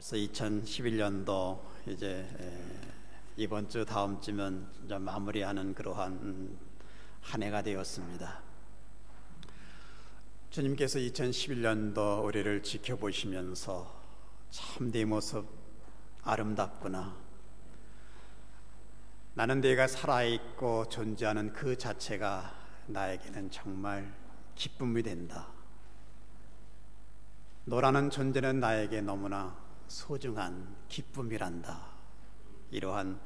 벌써 2011년도 이제 이번 주 다음 주면 이제 마무리하는 그러한 한 해가 되었습니다. 주님께서 2011년도 우리를 지켜보시면서 참 네 모습 아름답구나, 나는 네가 살아있고 존재하는 그 자체가 나에게는 정말 기쁨이 된다, 너라는 존재는 나에게 너무나 소중한 기쁨이란다, 이러한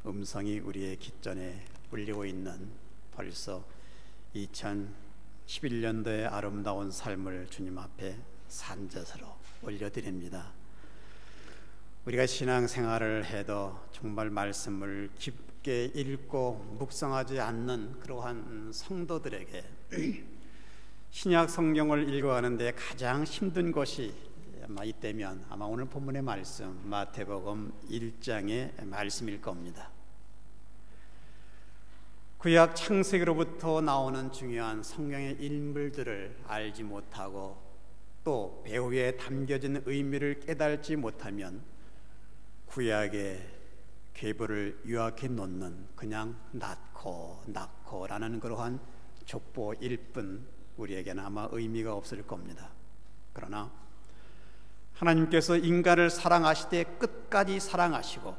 음성이 우리의 귓전에 울리고 있는 벌써 2011년도의 아름다운 삶을 주님 앞에 산젖으로 올려드립니다. 우리가 신앙생활을 해도 정말 말씀을 깊게 읽고 묵상하지 않는 그러한 성도들에게 신약 성경을 읽어가는데 가장 힘든 것이 아마 이때면 아마 오늘 본문의 말씀 마태복음 1장의 말씀일 겁니다. 구약 창세기로부터 나오는 중요한 성경의 인물들을 알지 못하고 또 배후에 담겨진 의미를 깨달지 못하면 구약의 계보를 요약해 놓는 그냥 낳고라는 그러한 족보일 뿐 우리에게는 아마 의미가 없을 겁니다. 그러나 하나님께서 인간을 사랑하시되 끝까지 사랑하시고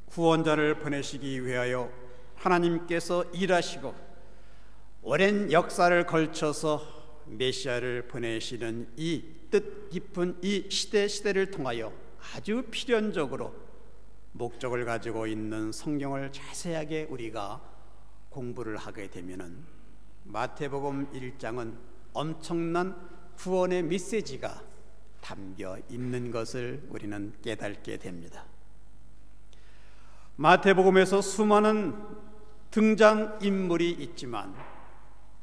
구원자를 보내시기 위하여 하나님께서 일하시고 오랜 역사를 걸쳐서 메시아를 보내시는 이 뜻 깊은 이 시대를 통하여 아주 필연적으로 목적을 가지고 있는 성경을 자세하게 우리가 공부를 하게 되면은 마태복음 1장은 엄청난 구원의 메시지가 담겨 있는 것을 우리는 깨닫게 됩니다. 마태복음에서 수많은 등장인물이 있지만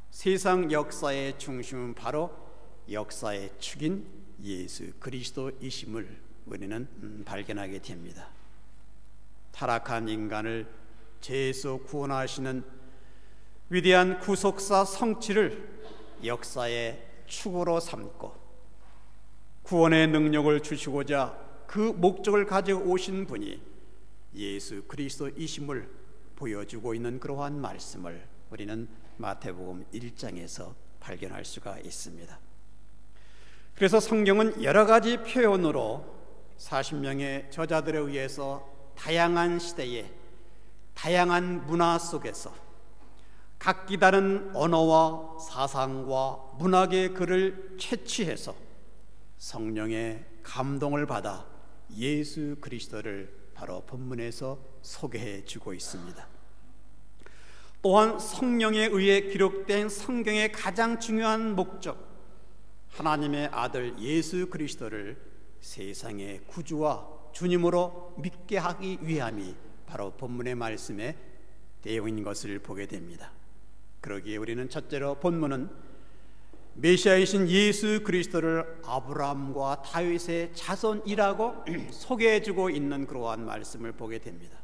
세상 역사의 중심은 바로 역사의 축인 예수 그리스도이심을 우리는 발견하게 됩니다. 타락한 인간을 죄에서 구원하시는 위대한 구속사 성취를 역사의 축으로 삼고 구원의 능력을 주시고자 그 목적을 가지고 오신 분이 예수 그리스도이심을 보여주고 있는 그러한 말씀을 우리는 마태복음 1장에서 발견할 수가 있습니다. 그래서 성경은 여러 가지 표현으로 40명의 저자들에 의해서 다양한 시대에 다양한 문화 속에서 각기 다른 언어와 사상과 문학의 글을 채취해서 성령의 감동을 받아 예수 그리스도를 바로 본문에서 소개해 주고 있습니다. 또한 성령에 의해 기록된 성경의 가장 중요한 목적, 하나님의 아들 예수 그리스도를 세상의 구주와 주님으로 믿게 하기 위함이 바로 본문의 말씀의 내용인 것을 보게 됩니다. 그러기에 우리는 첫째로 본문은 메시아이신 예수 그리스도를 아브라함과 다윗의 자손이라고 소개해주고 있는 그러한 말씀을 보게 됩니다.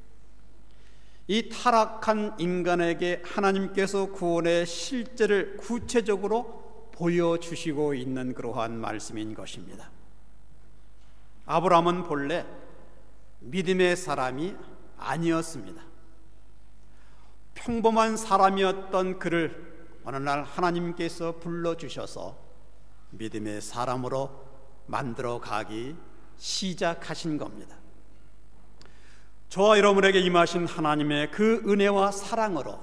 이 타락한 인간에게 하나님께서 구원의 실제를 구체적으로 보여주시고 있는 그러한 말씀인 것입니다. 아브라함은 본래 믿음의 사람이 아니었습니다. 평범한 사람이었던 그를 어느 날 하나님께서 불러주셔서 믿음의 사람으로 만들어 가기 시작하신 겁니다. 저와 여러분에게 임하신 하나님의 그 은혜와 사랑으로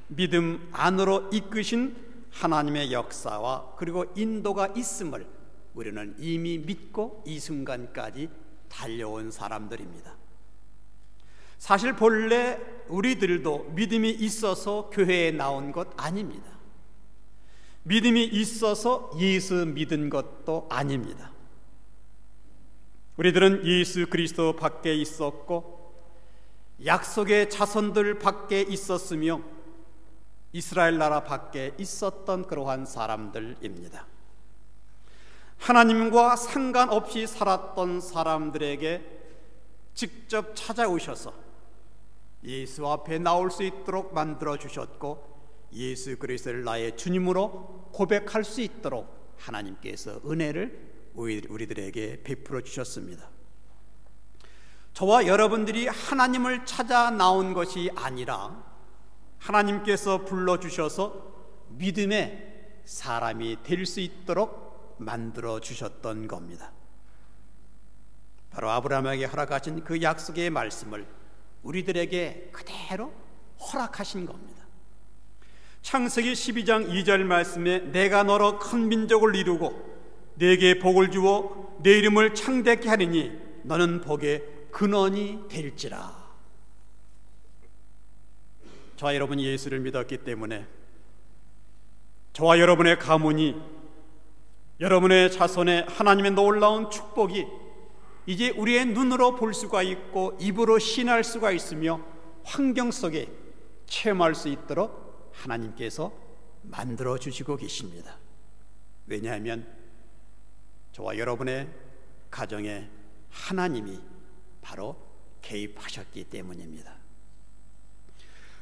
믿음 안으로 이끄신 하나님의 역사와 그리고 인도가 있음을 우리는 이미 믿고 이 순간까지 달려온 사람들입니다. 사실 본래 우리들도 믿음이 있어서 교회에 나온 것 아닙니다. 믿음이 있어서 예수 믿은 것도 아닙니다. 우리들은 예수 그리스도 밖에 있었고 약속의 자손들 밖에 있었으며 이스라엘 나라 밖에 있었던 그러한 사람들입니다. 하나님과 상관없이 살았던 사람들에게 직접 찾아오셔서 예수 앞에 나올 수 있도록 만들어 주셨고 예수 그리스도를 나의 주님으로 고백할 수 있도록 하나님께서 은혜를 우리들에게 베풀어 주셨습니다. 저와 여러분들이 하나님을 찾아 나온 것이 아니라 하나님께서 불러주셔서 믿음의 사람이 될 수 있도록 만들어 주셨던 겁니다. 바로 아브라함에게 허락하신 그 약속의 말씀을 우리들에게 그대로 허락하신 겁니다. 창세기 12장 2절 말씀에 내가 너로 큰 민족을 이루고 네게 복을 주어 내 이름을 창대케 하리니 너는 복의 근원이 될지라. 저와 여러분이 예수를 믿었기 때문에 저와 여러분의 가문이, 여러분의 자손에 하나님의 놀라운 축복이 이제 우리의 눈으로 볼 수가 있고 입으로 신할 수가 있으며 환경 속에 체험할 수 있도록 하나님께서 만들어 주시고 계십니다. 왜냐하면 저와 여러분의 가정에 하나님이 바로 개입하셨기 때문입니다.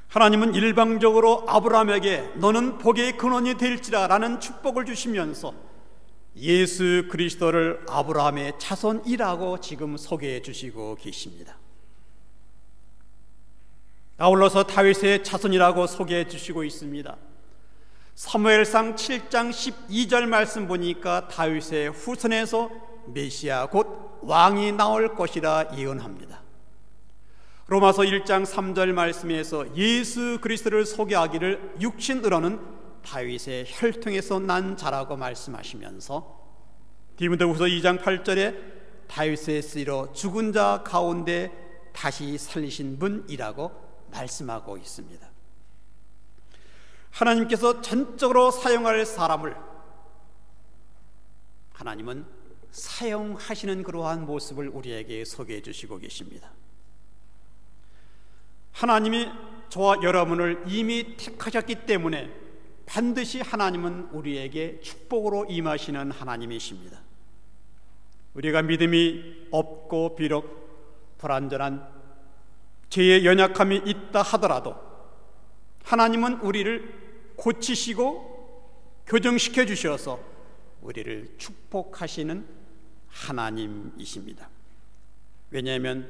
하나님은 일방적으로 아브라함에게 너는 복의 근원이 될지라 라는 축복을 주시면서 예수 그리스도를 아브라함의 자손이라고 지금 소개해 주시고 계십니다. 아울러서 다윗의 자손이라고 소개해 주시고 있습니다. 사무엘상 7장 12절 말씀 보니까 다윗의 후손에서 메시아 곧 왕이 나올 것이라 예언합니다. 로마서 1장 3절 말씀에서 예수 그리스도를 소개하기를 육신으로는 다윗의 혈통에서 난 자라고 말씀하시면서 디모데후서 2장 8절에 다윗의 씨로 죽은 자 가운데 다시 살리신 분이라고 말씀하고 있습니다. 하나님께서 전적으로 사용할 사람을 하나님은 사용하시는 그러한 모습을 우리에게 소개해 주시고 계십니다. 하나님이 저와 여러분을 이미 택하셨기 때문에 반드시 하나님은 우리에게 축복으로 임하시는 하나님이십니다. 우리가 믿음이 없고 비록 불완전한 죄의 연약함이 있다 하더라도 하나님은 우리를 고치시고 교정시켜 주셔서 우리를 축복하시는 하나님이십니다. 왜냐하면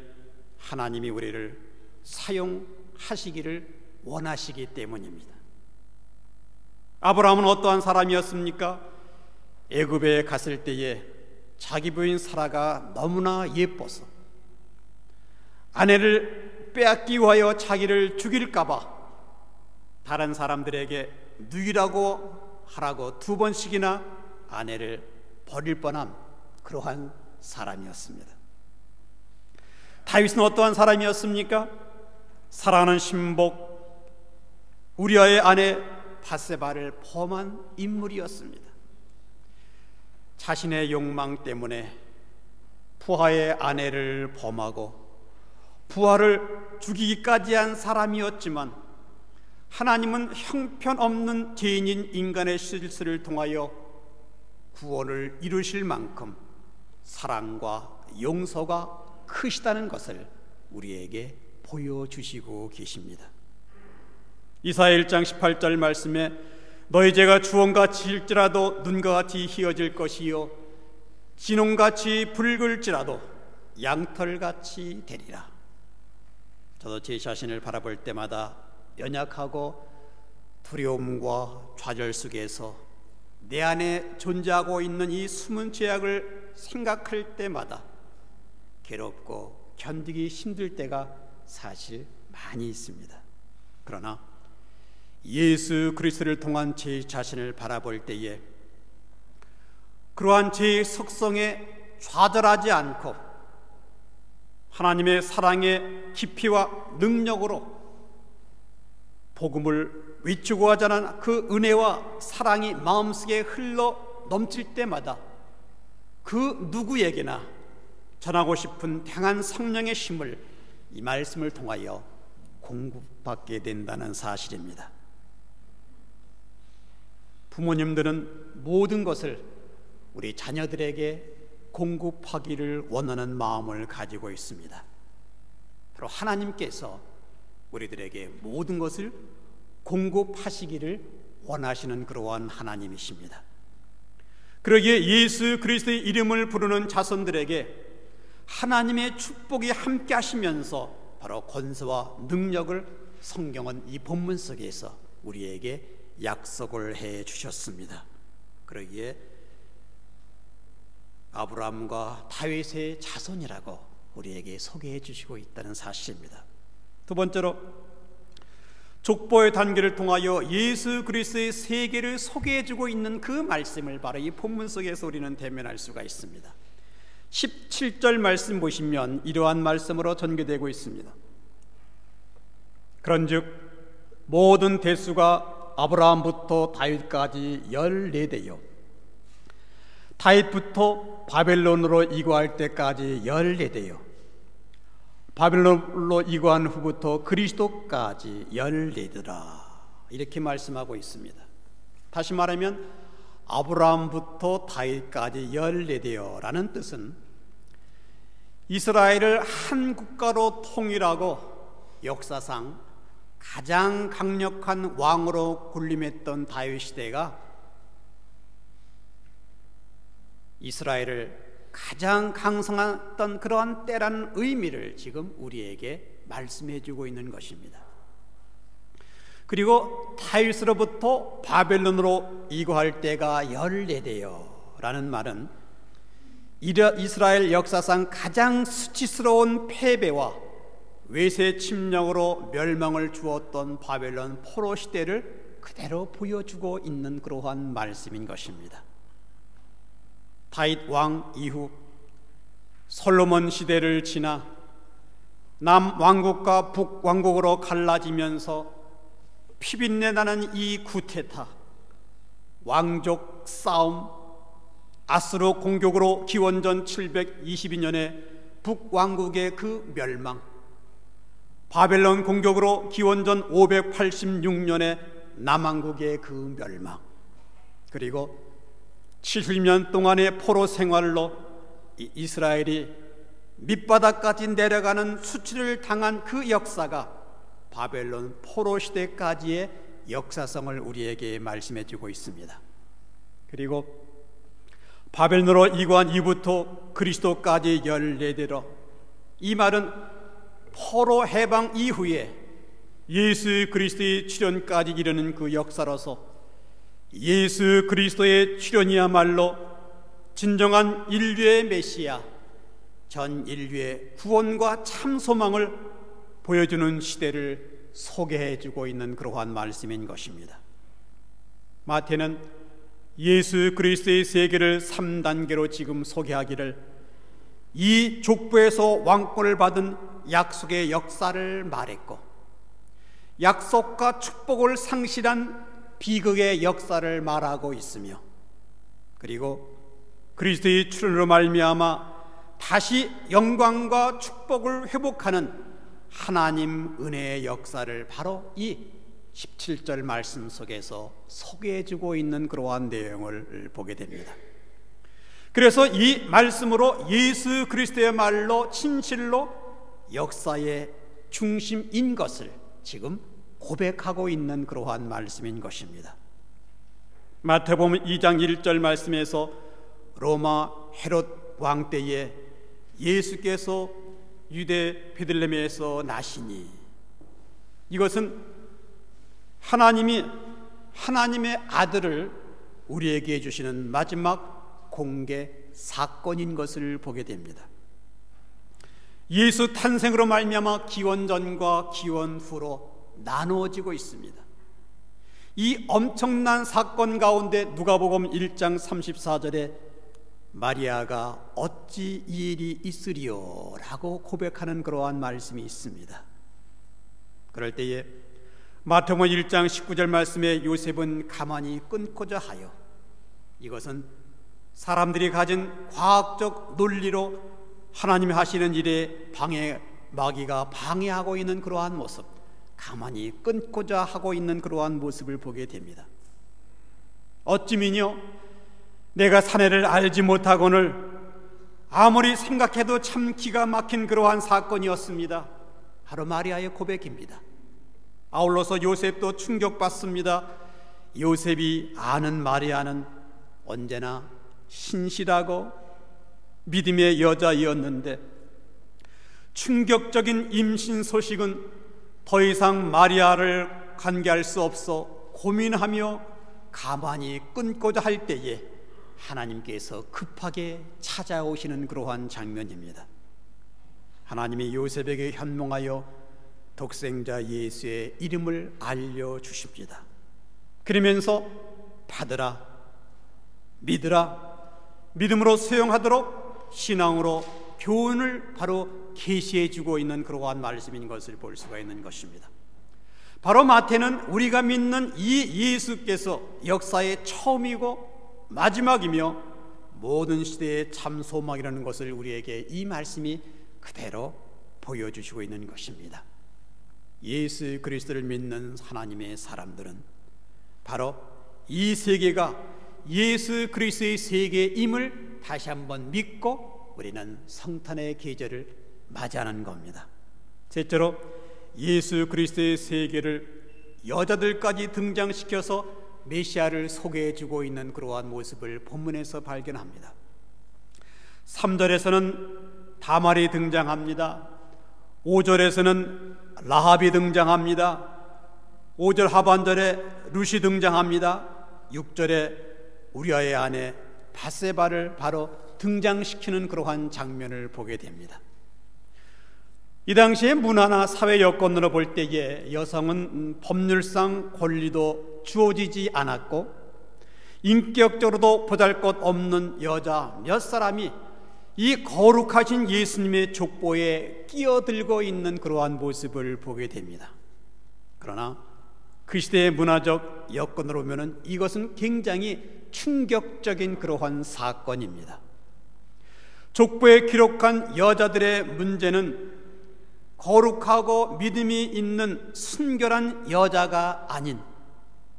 하나님이 우리를 사용하시기를 원하시기 때문입니다. 아브라함은 어떠한 사람이었습니까? 애굽에 갔을 때에 자기 부인 사라가 너무나 예뻐서 아내를 빼앗기 위하여 자기를 죽일까봐 다른 사람들에게 누이라고 하라고 2번씩이나 아내를 버릴 뻔한 그러한 사람이었습니다. 다윗은 어떠한 사람이었습니까? 사랑하는 신복 우리아의 아내 바세바를 범한 인물이었습니다. 자신의 욕망 때문에 부하의 아내를 범하고 부하를 죽이기까지 한 사람이었지만 하나님은 형편없는 죄인인 인간의 실수를 통하여 구원을 이루실 만큼 사랑과 용서가 크시다는 것을 우리에게 보여주시고 계십니다. 이사야 1장 18절 말씀에 너희 죄가 주홍같이 일지라도 눈과 같이 희어질 것이요 진홍같이 붉을지라도 양털같이 되리라. 저도 제 자신을 바라볼 때마다 연약하고 두려움과 좌절 속에서 내 안에 존재하고 있는 이 숨은 죄악을 생각할 때마다 괴롭고 견디기 힘들 때가 사실 많이 있습니다. 그러나 예수 그리스도를 통한 제 자신을 바라볼 때에 그러한 제 속성에 좌절하지 않고 하나님의 사랑의 깊이와 능력으로 복음을 외치고 하자는 그 은혜와 사랑이 마음속에 흘러 넘칠 때마다 그 누구에게나 전하고 싶은 강한 성령의 힘을 이 말씀을 통하여 공급받게 된다는 사실입니다. 부모님들은 모든 것을 우리 자녀들에게 공급하기를 원하는 마음을 가지고 있습니다. 바로 하나님께서 우리들에게 모든 것을 공급하시기를 원하시는 그러한 하나님이십니다. 그러기에 예수 그리스도의 이름을 부르는 자손들에게 하나님의 축복이 함께 하시면서 바로 권세와 능력을 성경은 이 본문 속에서 우리에게 약속을 해 주셨습니다. 그러기에 아브라함과 다윗의 자손이라고 우리에게 소개해 주시고 있다는 사실입니다. 두 번째로 족보의 단계를 통하여 예수 그리스도의 세계를 소개해 주고 있는 그 말씀을 바로 이 본문 속에서 우리는 대면할 수가 있습니다. 17절 말씀 보시면 이러한 말씀으로 전개되고 있습니다. 그런즉 모든 대수가 아브라함부터 다윗까지 14대요 다윗부터 바벨론으로 이구할 때까지 14대요 바벨론으로 이구한 후부터 그리스도까지 14대라 이렇게 말씀하고 있습니다. 다시 말하면 아브라함부터 다윗까지 14대요 라는 뜻은 이스라엘을 한 국가로 통일하고 역사상 가장 강력한 왕으로 군림했던 다윗 시대가 이스라엘을 가장 강성했던 그러한 때라는 의미를 지금 우리에게 말씀해 주고 있는 것입니다. 그리고 다윗으로부터 바벨론으로 이구할 때가 14대요 라는 말은 이스라엘 역사상 가장 수치스러운 패배와 외세 침략으로 멸망을 주었던 바벨론 포로 시대를 그대로 보여주고 있는 그러한 말씀인 것입니다. 다윗 왕 이후 솔로몬 시대를 지나 남왕국과 북왕국으로 갈라지면서 피빈내 나는 이 구테타, 왕족 싸움, 아수르 공격으로 기원전 722년에 북왕국의 그 멸망, 바벨론 공격으로 기원전 586년에 남왕국의 그 멸망, 그리고 70년 동안의 포로 생활로 이스라엘이 밑바닥까지 내려가는 수치를 당한 그 역사가 바벨론 포로 시대까지의 역사성을 우리에게 말씀해 주고 있습니다. 그리고 바벨론으로 이구한 이후부터 그리스도까지 14대로, 이 말은 포로 해방 이후에 예수 그리스도의 출현까지 이르는 그 역사로서 예수 그리스도의 출현이야말로 진정한 인류의 메시아, 전 인류의 구원과 참 소망을 보여주는 시대를 소개해주고 있는 그러한 말씀인 것입니다. 마태는 예수 그리스도의 세계를 3단계로 지금 소개하기를 이 족보에서 왕권을 받은 약속의 역사를 말했고, 약속과 축복을 상실한 비극의 역사를 말하고 있으며, 그리고 그리스도의 출현으로 말미암아 다시 영광과 축복을 회복하는 하나님 은혜의 역사를 바로 이 17절 말씀 속에서 소개해주고 있는 그러한 내용을 보게 됩니다. 그래서 이 말씀으로 예수 그리스도의 말로 진실로 역사의 중심인 것을 지금 고백하고 있는 그러한 말씀인 것입니다. 마태복음 2장 1절 말씀에서 로마 헤롯 왕 때에 예수께서 유대 베들레헴에서 나시니, 이것은 하나님의 아들을 우리에게 주시는 마지막 공개 사건인 것을 보게 됩니다. 예수 탄생으로 말미암아 기원 전과 기원 후로 나누어지고 있습니다. 이 엄청난 사건 가운데 누가복음 1장 34절에 마리아가 어찌 이 일이 있으리요 라고 고백하는 그러한 말씀이 있습니다. 그럴 때에 마태복음 1장 19절 말씀에 요셉은 가만히 끊고자 하여, 이것은 사람들이 가진 과학적 논리로 하나님이 하시는 일에 마귀가 방해하고 있는 그러한 모습, 가만히 끊고자 하고 있는 그러한 모습을 보게 됩니다. 어찌미뇨 내가 사내를 알지 못하거늘 아무리 생각해도 참 기가 막힌 그러한 사건이었습니다. 바로 마리아의 고백입니다. 아울러서 요셉도 충격받습니다. 요셉이 아는 마리아는 언제나 신실하고 믿음의 여자이었는데 충격적인 임신 소식은 더 이상 마리아를 관계할 수 없어 고민하며 가만히 끊고자 할 때에 하나님께서 급하게 찾아오시는 그러한 장면입니다. 하나님이 요셉에게 현몽하여 독생자 예수의 이름을 알려주십니다. 그러면서 받으라, 믿으라, 믿음으로 수용하도록 신앙으로 교훈을 바로 계시해주고 있는 그러한 말씀인 것을 볼 수가 있는 것입니다. 바로 마태는 우리가 믿는 이 예수께서 역사의 처음이고 마지막이며 모든 시대의 참 소망이라는 것을 우리에게 이 말씀이 그대로 보여주시고 있는 것입니다. 예수 그리스도를 믿는 하나님의 사람들은 바로 이 세계가 예수 그리스도의 세계임을 다시 한번 믿고 우리는 성탄의 계절을 맞이하는 겁니다. 셋째로 예수 그리스도의 세계를 여자들까지 등장시켜서 메시아를 소개해주고 있는 그러한 모습을 본문에서 발견합니다. 3절에서는 다말이 등장합니다. 5절에서는 라합이 등장합니다. 5절 하반절에 룻이 등장합니다. 6절에 우리아의 아내 바세바를 바로 등장시키는 그러한 장면을 보게 됩니다. 이 당시의 문화나 사회 여건으로 볼 때에 여성은 법률상 권리도 주어지지 않았고 인격적으로도 보잘것없는 여자 몇 사람이 이 거룩하신 예수님의 족보에 끼어들고 있는 그러한 모습을 보게 됩니다. 그러나 그 시대의 문화적 여건으로 보면 이것은 굉장히 충격적인 그러한 사건입니다. 족보에 기록한 여자들의 문제는 거룩하고 믿음이 있는 순결한 여자가 아닌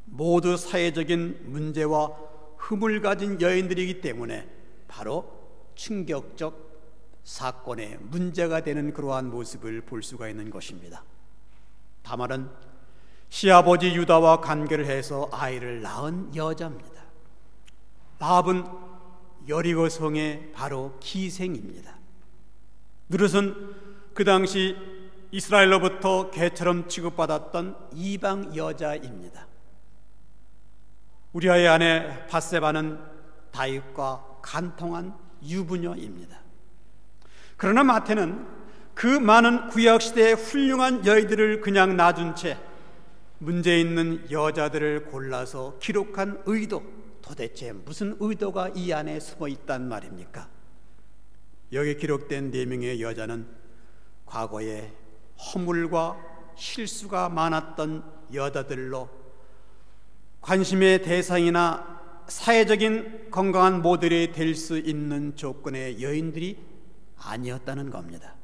모두 사회적인 문제와 흠을 가진 여인들이기 때문에 바로 충격적 사건의 문제가 되는 그러한 모습을 볼 수가 있는 것입니다. 다말은 시아버지 유다와 관계를 해서 아이를 낳은 여자입니다. 라합은 여리고성의 바로 기생입니다. 르룻은 그 당시 이스라엘로부터 개처럼 취급받았던 이방 여자입니다. 우리아의 아내 바세바는 다윗과 간통한 유부녀입니다. 그러나 마태는 그 많은 구약시대의 훌륭한 여인들을 그냥 놔둔 채 문제 있는 여자들을 골라서 기록한 의도, 도대체 무슨 의도가 이 안에 숨어 있단 말입니까? 여기 기록된 4명의 여자는 과거에 허물과 실수가 많았던 여자들로 관심의 대상이나 사회적인 건강한 모델이 될 수 있는 조건의 여인들이 아니었다는 겁니다.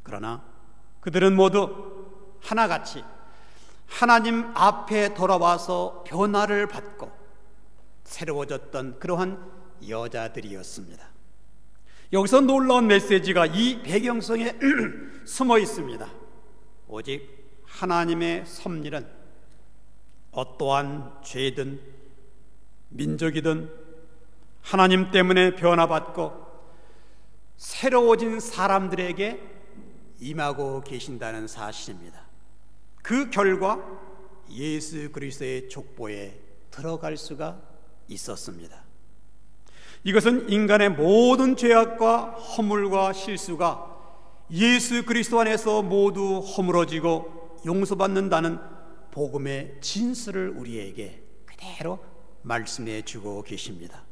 그러나 그들은 모두 하나같이 하나님 앞에 돌아와서 변화를 받고 새로워졌던 그러한 여자들이었습니다. 여기서 놀라운 메시지가 이 배경성에 숨어 있습니다. 오직 하나님의 섭리는 어떠한 죄든 민족이든 하나님 때문에 변화받고 새로워진 사람들에게 임하고 계신다는 사실입니다. 그 결과 예수 그리스도의 족보에 들어갈 수가 있었습니다. 이것은 인간의 모든 죄악과 허물과 실수가 예수 그리스도 안에서 모두 허물어지고 용서받는다는 복음의 진수를 우리에게 그대로 말씀해 주고 계십니다.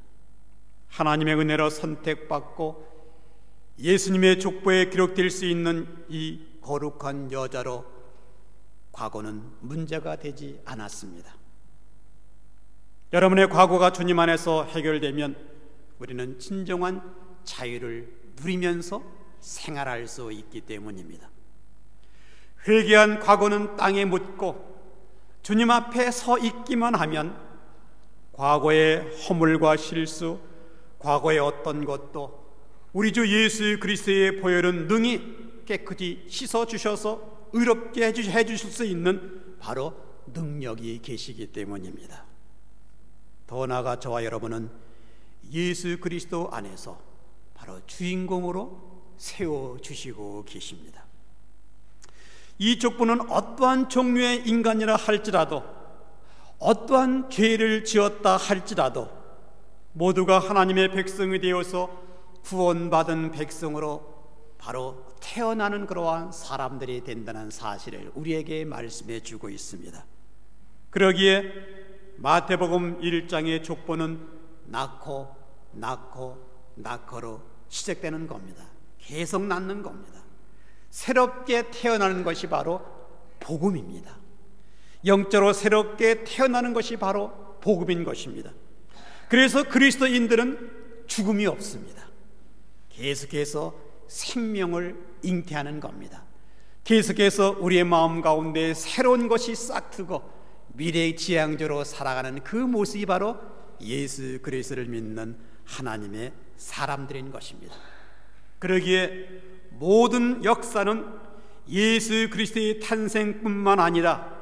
하나님의 은혜로 선택받고 예수님의 족보에 기록될 수 있는 이 거룩한 여자로 과거는 문제가 되지 않았습니다. 여러분의 과거가 주님 안에서 해결되면 우리는 진정한 자유를 누리면서 생활할 수 있기 때문입니다. 회개한 과거는 땅에 묻고 주님 앞에 서 있기만 하면 과거의 허물과 실수, 과거의 어떤 것도 우리 주 예수 그리스도의 보혈은 능히 깨끗이 씻어주셔서 의롭게 해주실 수 있는 바로 능력이 계시기 때문입니다. 더 나아가 저와 여러분은 예수 그리스도 안에서 바로 주인공으로 세워주시고 계십니다. 이 족보는 어떠한 종류의 인간이라 할지라도, 어떠한 죄를 지었다 할지라도 모두가 하나님의 백성이 되어서 구원받은 백성으로 바로 태어나는 그러한 사람들이 된다는 사실을 우리에게 말씀해 주고 있습니다. 그러기에 마태복음 1장의 족보는 낳고 낳고로 시작되는 겁니다. 계속 낳는 겁니다. 새롭게 태어나는 것이 바로 복음입니다. 영적으로 새롭게 태어나는 것이 바로 복음인 것입니다. 그래서 그리스도인들은 죽음이 없습니다. 계속해서 생명을 잉태하는 겁니다. 계속해서 우리의 마음 가운데 새로운 것이 싹트고 미래의 지향적으로 살아가는 그 모습이 바로 예수 그리스도를 믿는 하나님의 사람들인 것입니다. 그러기에 모든 역사는 예수 그리스도의 탄생뿐만 아니라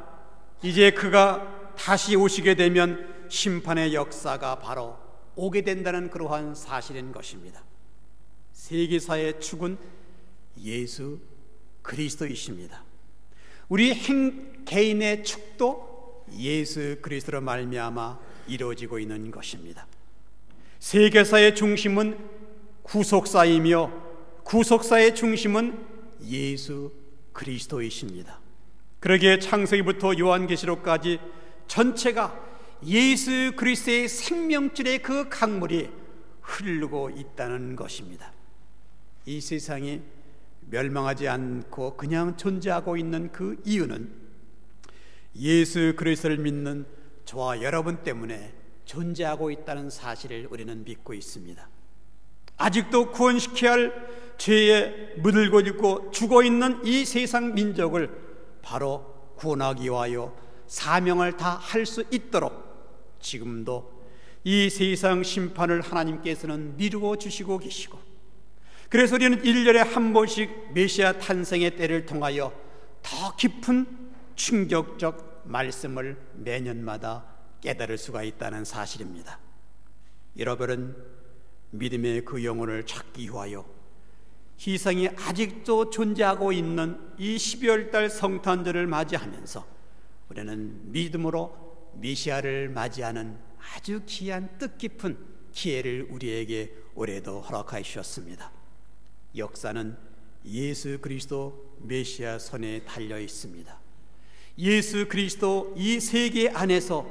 이제 그가 다시 오시게 되면 심판의 역사가 바로 오게 된다는 그러한 사실인 것입니다. 세계사의 축은 예수 그리스도이십니다. 우리 개인의 축도 예수 그리스도로 말미암아 이루어지고 있는 것입니다. 세계사의 중심은 구속사이며 구속사의 중심은 예수 그리스도이십니다. 그러기에 창세기부터 요한계시록까지 전체가 예수 그리스도의 생명줄의 그 강물이 흐르고 있다는 것입니다. 이 세상이 멸망하지 않고 그냥 존재하고 있는 그 이유는 예수 그리스도를 믿는 저와 여러분 때문에 존재하고 있다는 사실을 우리는 믿고 있습니다. 아직도 구원시켜야 할 죄에 물들고 있고 죽어있는 이 세상 민족을 바로 구원하기 위하여 사명을 다 할 수 있도록 지금도 이 세상 심판을 하나님께서는 미루어 주시고 계시고, 그래서 우리는 1년에 한 번씩 메시아 탄생의 때를 통하여 더 깊은 충격적 말씀을 매년마다 깨달을 수가 있다는 사실입니다. 여러분은 믿음의 그 영혼을 찾기 위하여 희생이 아직도 존재하고 있는 이 12월달 성탄절을 맞이하면서 우리는 믿음으로 메시아를 맞이하는 아주 귀한 뜻깊은 기회를 우리에게 올해도 허락하여 주셨습니다. 역사는 예수 그리스도 메시아 손에 달려 있습니다. 예수 그리스도 이 세계 안에서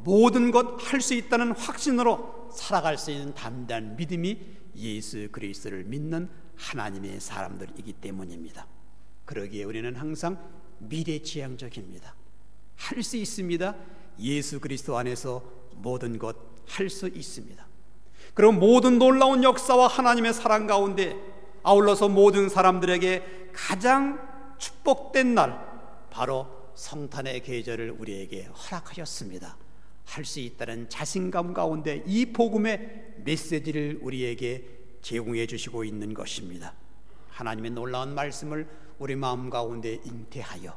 모든 것 할 수 있다는 확신으로 살아갈 수 있는 담대한 믿음이 예수 그리스도를 믿는 하나님의 사람들이기 때문입니다. 그러기에 우리는 항상 미래지향적입니다. 할 수 있습니다. 예수 그리스도 안에서 모든 것 할 수 있습니다. 그럼 모든 놀라운 역사와 하나님의 사랑 가운데 아울러서 모든 사람들에게 가장 축복된 날, 바로 성탄의 계절을 우리에게 허락하셨습니다. 할 수 있다는 자신감 가운데 이 복음의 메시지를 우리에게 제공해 주시고 있는 것입니다. 하나님의 놀라운 말씀을 우리 마음 가운데 잉태하여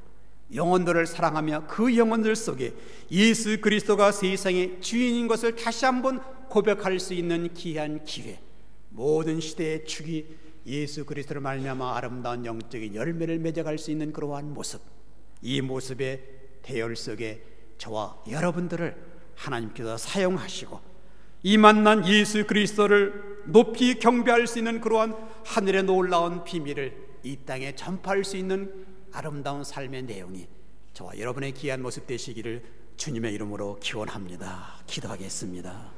영혼들을 사랑하며 그 영혼들 속에 예수 그리스도가 세상의 주인인 것을 다시 한번 고백할 수 있는 귀한 기회, 모든 시대의 축이 예수 그리스도를 말미암아 아름다운 영적인 열매를 맺어갈 수 있는 그러한 모습, 이 모습의 대열 속에 저와 여러분들을 하나님께서 사용하시고 이 만난 예수 그리스도를 높이 경배할 수 있는 그러한 하늘의 놀라운 비밀을 이 땅에 전파할 수 있는 아름다운 삶의 내용이 저와 여러분의 귀한 모습 되시기를 주님의 이름으로 기원합니다. 기도하겠습니다.